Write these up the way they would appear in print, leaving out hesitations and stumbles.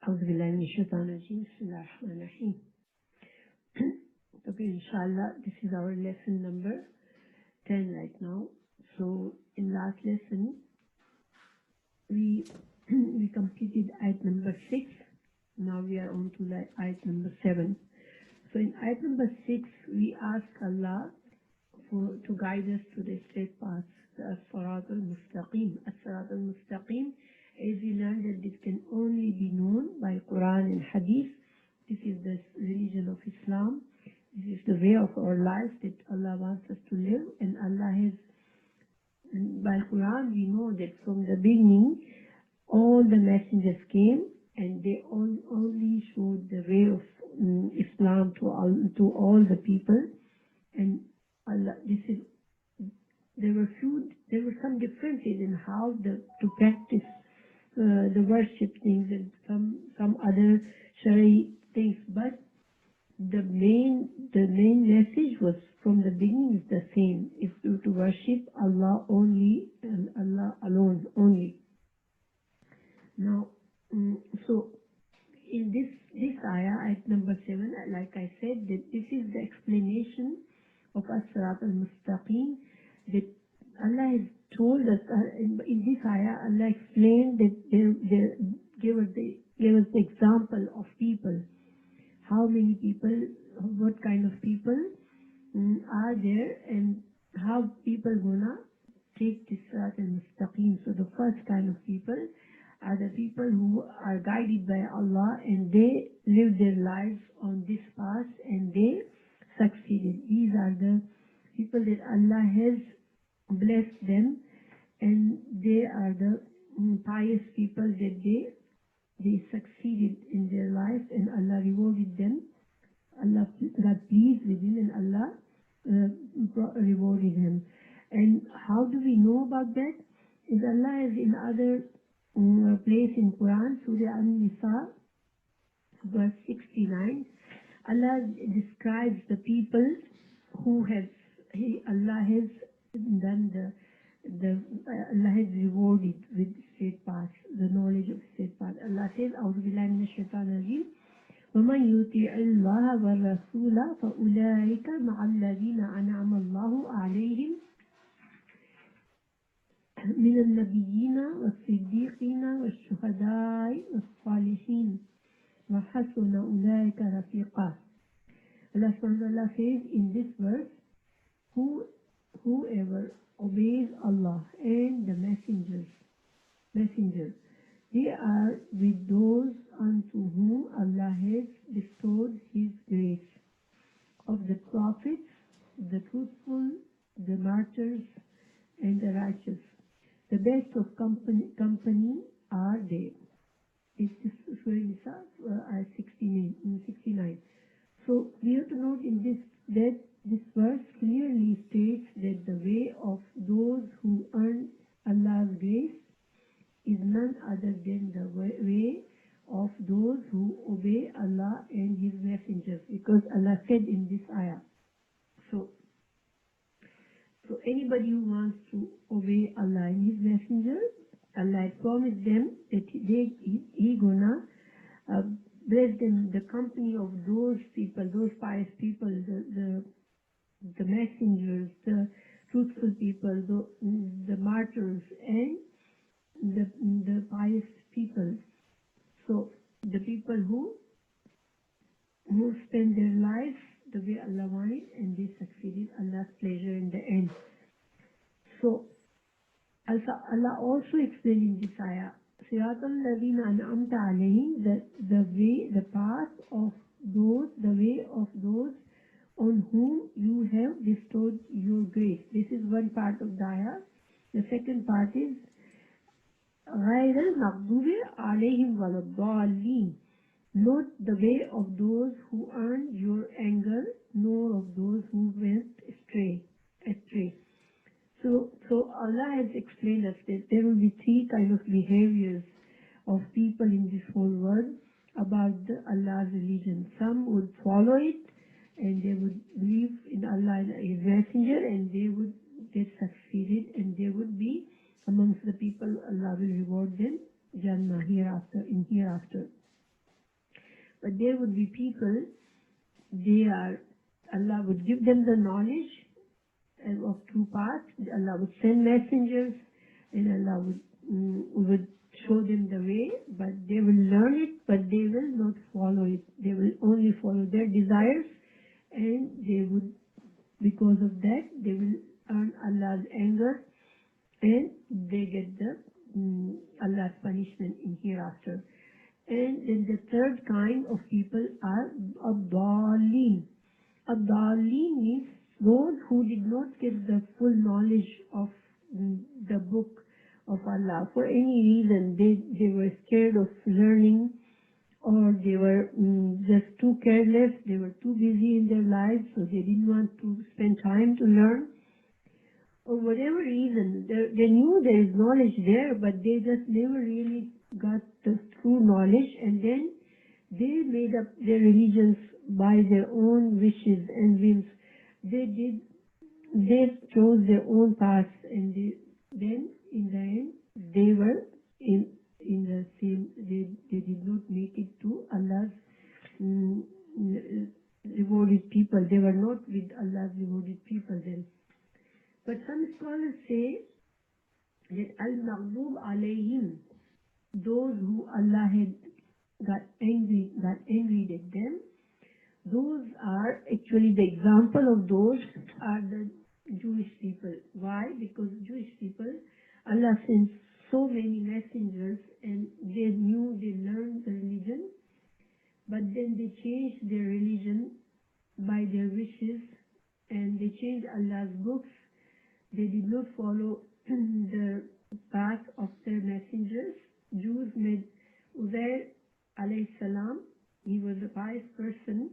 أعوذ بالله من الشيطان الرجيم بسم الله الرحمن الرحيم. Okay, inshallah, this is our lesson number 10 right now. So in last lesson, we completed ayat number 6. Now we are on to ayat number 7. So in ayat number 6, we ask Allah to guide us to the straight path, the as-sirat al-mustaqim. As-sirat al-mustaqim, as we learned that this can only be known by Quran and Hadith. This is the religion of Islam. This is the way of our life that Allah wants us to live. And Allah has, by Quran, we know that from the beginning, all the messengers came and they only showed the way of Islam to all the people. And Allah, there were some differences in how to practice the worship things and some other Shari things, but the main message was from the beginning is the same. It's to worship Allah only and Allah alone only. Now, so in this ayah, ayat number 7, like I said, that this is the explanation of as-sirat al-mustaqim, that Allah has told us in this ayah. Allah explained that gave us the example of people. How many people, what kind of people are there, and how people gonna take this sirat al-mustaqim. So the first kind of people are the people who are guided by Allah and they live their lives on this path and they succeeded. These are the people that Allah has blessed them, and they are the pious people that they succeeded in their life and Allah rewarded them. Allah got pleased with him and Allah rewarded him. And how do we know about that? Is Allah is in other place in Quran, Surah An-Nisa, verse 69. Allah describes the people who Allah has done Allah has rewarded with straight path, the knowledge of straight path. Allah says, أعوذ بالله من الشيطان الرجيم ومن يطيع الله والرسول فأولئك مع الذين أنعم الله عليهم من النبيين والصديقين والشهداء والصالحين وحسن أولئك رفيقا. Allah SWT says in this verse, whoever obeys Allah and the messengers, they are with those unto whom Allah has bestowed His grace, of the prophets, the truthful, the martyrs, and the righteous. The best of company are they. It's Surah Nisa, ayah 69. So we have to note in that this verse clearly states that the way of those who earn Allah's grace is none other than the way of those who obey Allah and His messengers, because Allah said in this ayah. So anybody who wants to obey Allah and His messenger, Allah promised them that He gonna bless them, the company of those people, those pious people, the messengers, the truthful people, the martyrs, and the pious people. So the people who spend their life the way Allah wanted and they succeeded, Allah's pleasure in the end. So Allah also explained in this ayah, Siratal Ladina An'amta Alayhim, the way, the path of those, the way of those on whom you have bestowed your grace. This is one part of the ayah. The second part is غَيْرَ الْمَغْضُوبِ عَلَيْهِمْ وَلَا الضَّالِّينَ, not the way of those who earned your anger, nor of those who went astray. So Allah has explained us that there will be three kind of behaviors of people in this whole world about Allah's religion. Some would follow it and they would believe in Allah and His messenger and they would get succeeded and they would be amongst the people Allah will reward them Jannah hereafter. But there would be people, Allah would give them the knowledge of true path. Allah would send messengers, and Allah would show them the way, but they will learn it, but they will not follow it. They will only follow their desires, and they would, because of that, they will earn Allah's anger, and they get the Allah's punishment in hereafter. And then the third kind of people are ad-dallin. Ad-dallin means those who did not get the full knowledge of the book of Allah. For any reason, they were scared of learning, or they were just too careless, they were too busy in their lives, so they didn't want to spend time to learn. Or whatever reason, they knew there is knowledge there, but they just never really got the true knowledge, and then they made up their religions by their own wishes and whims. They chose their own paths, and then in the end they were in the same. They did not make it to Allah's rewarded people. They were not with Allah's rewarded people then. But some scholars say that al-maghdub alayhim, those who Allah had got angry at them, those are actually the example of those are the Jewish people. Why? Because Jewish people, Allah sent so many messengers, and they learned the religion, but then they changed their religion by their wishes, and they changed Allah's books. They did not follow the path of their messengers. Jews made Uzair alayhi salam, he was a pious person.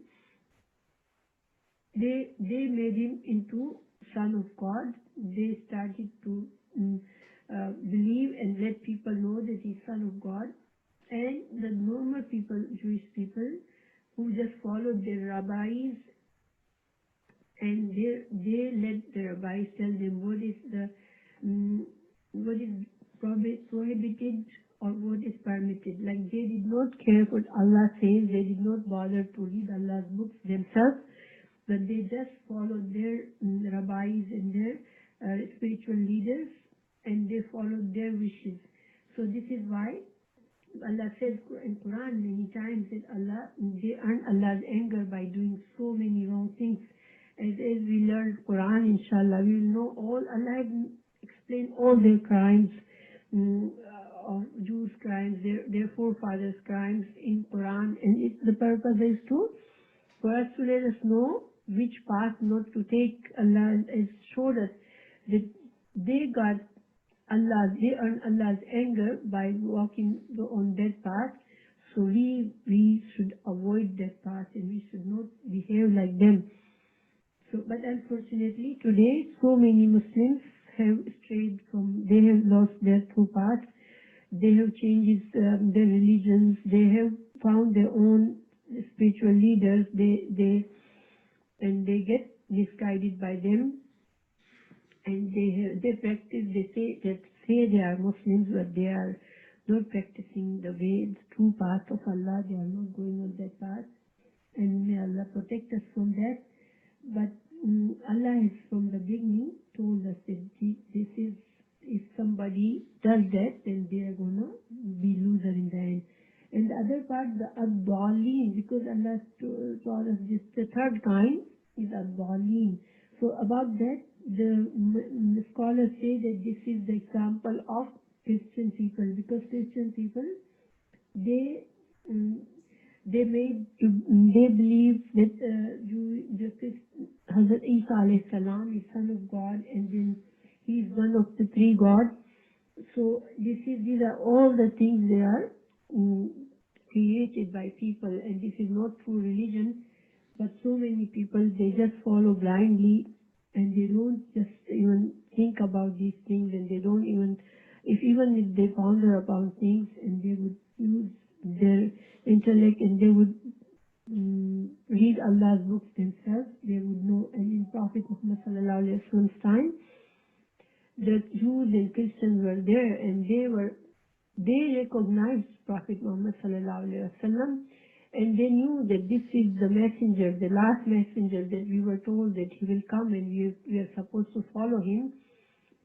They made him into son of God. They started to believe and let people know that he's son of God. And the normal people, Jewish people, who just followed their rabbis, and they let the rabbis tell them what is prohibited or what is permitted. Like, they did not care what Allah says. They did not bother to read Allah's books themselves, but they just followed their rabbis and their spiritual leaders, and they followed their wishes. So this is why Allah says in Quran many times that they earn Allah's anger by doing so many wrong things. As we learn Quran, inshallah, we will know all. Allah has explained all their crimes, of Jews' crimes, their forefathers' crimes in Quran, and the purpose is for us to let us know which path not to take. Allah has showed us that they earn Allah's anger by walking on that path. So we should avoid that path, and we should not behave like them. So, but unfortunately today so many Muslims have strayed they have lost their true path. They have changed their religions. They have found their own spiritual leaders. They get misguided by them, and they practice. They say they are Muslims, but they are not practicing the true path of Allah. They are not going on that path, and may Allah protect us from that. But Allah has from the beginning told us that this is, if somebody does that, then they are going to be loser in the end. And the other part, the ad-dallin, because Allah told us this, the third kind is ad-dallin. So about that, the scholars say that this is the example of Christian people, because Christian people, they believe that Hazrat Isa alayhi salam is son of God, and then he is one of the three gods. So these are all the things they are created by people, and this is not true religion. But so many people, they just follow blindly, and they don't just even think about these things, and they don't even if they ponder upon things, and they would use their intellect, and they would read Allah's books themselves, they would know. And in Prophet Muhammad sallallahu alaihi wasallam's time, the Jews and Christians were there, and they recognized Prophet Muhammad sallallahu alaihi wasallam, And they knew that this is the messenger, the last messenger, that we were told that he will come and we are supposed to follow him.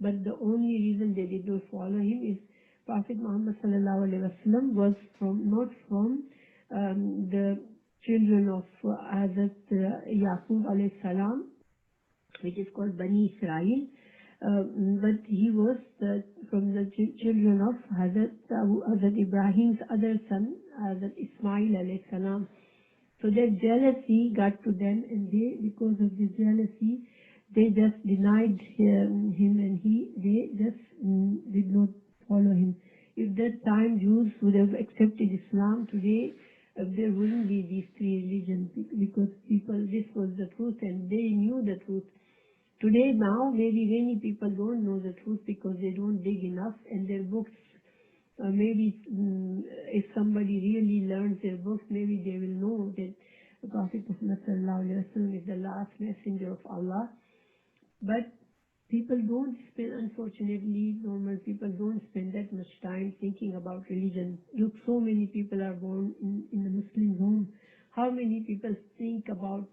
But the only reason they did not follow him is Prophet Muhammad sallallahu alaihi wasallam was not from the children of Hazrat Yaqub alayhi salam, which is called Bani Israel, but he was from the children of Hazrat Ibrahim's other son, Hazrat Ismail alayhi salam. So that jealousy got to them, and they, because of this jealousy, they just denied him, and they just did not follow him. If that time Jews would have accepted Islam today, there wouldn't be these three religions, because this was the truth and they knew the truth. Today now, maybe many people don't know the truth because they don't dig enough, and their books, maybe if somebody really learns their books, maybe they will know that Prophet Muhammad sallallahu alaihi wasallam is the last messenger of Allah. But people don't spend, unfortunately, normal people don't spend that much time thinking about religion. Look, so many people are born in the Muslim home. How many people think about,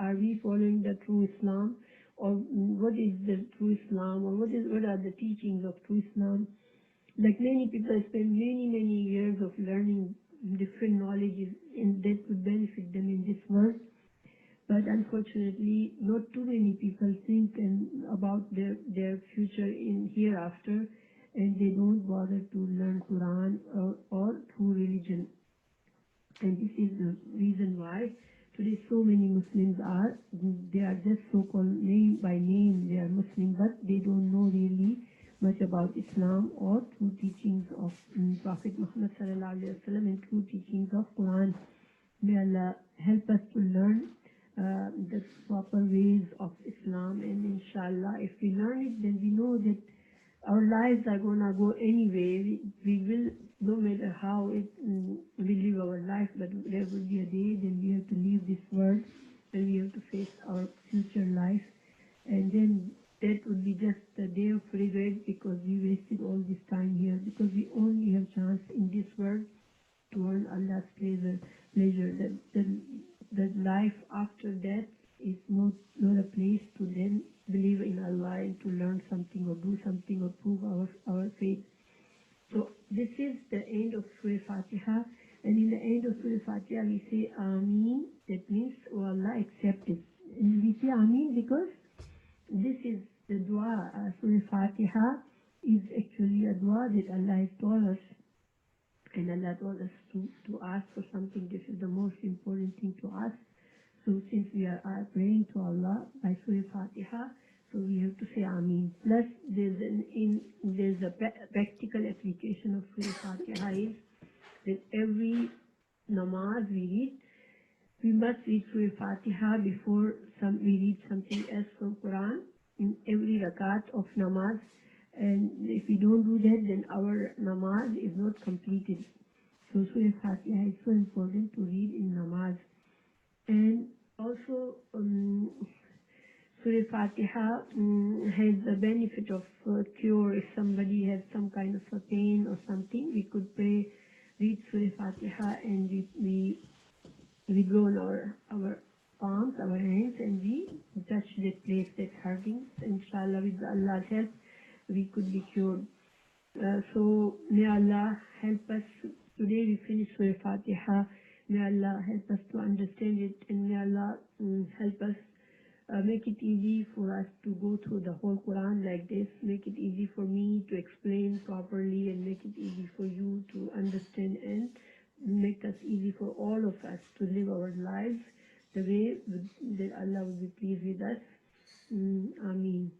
are we following the true Islam? Or what is the true Islam? Or what are the teachings of true Islam? Like many people spend many years of learning different knowledges, and that would benefit them in this world. But unfortunately, not too many people think about their future in hereafter, and they don't bother to learn Quran or true religion. And this is the reason why today so many Muslims they are just so-called name by name, they are Muslim, but they don't know really much about Islam or true teachings of Prophet Muhammad sallallahu alaihi wasallam and true teachings of Quran. May Allah help us to learn the proper ways of Islam, and inshallah, if we learn it, then we know that our lives are gonna go anyway. We will, no matter how we live our life, but there will be a day then we have to leave this world and we have to face our future life, and then that would be just a day of regret because we wasted all this time here, because we only have chance in this world to earn Allah's pleasure. That life after death is not a place to then believe in Allah and to learn something or do something or prove our faith. So this is the end of Surah Fatiha, and in the end of Surah Fatiha we say Ameen. That means, oh Allah, accept it. And we say Ameen because this is the dua. Surah Fatiha is actually a dua that Allah has taught us. And Allah told us to ask for something. This is the most important thing to ask. So since we are praying to Allah by Surah Fatiha, so we have to say Ameen. Plus, there's a practical application of Surah Fatiha is that every namaz we read, we must read Surah Fatiha before we read something else from Quran in every rakat of namaz. And if we don't do that, then our namaz is not completed. So Surah Fatiha is so important to read in namaz. And also, Surah Fatiha has the benefit of cure. If somebody has some kind of a pain or something, we could read Surah Fatiha, and we go on our palms, our hands, and we touch that place that's hurting. Inshallah, with Allah's help, we could be cured. So may Allah help us. Today we finish Surah Fatiha. May Allah help us to understand it, and may Allah help us make it easy for us to go through the whole Quran like this. Make it easy for me to explain properly, and make it easy for you to understand, and make us easy for all of us to live our lives the way that Allah will be pleased with us. Ameen.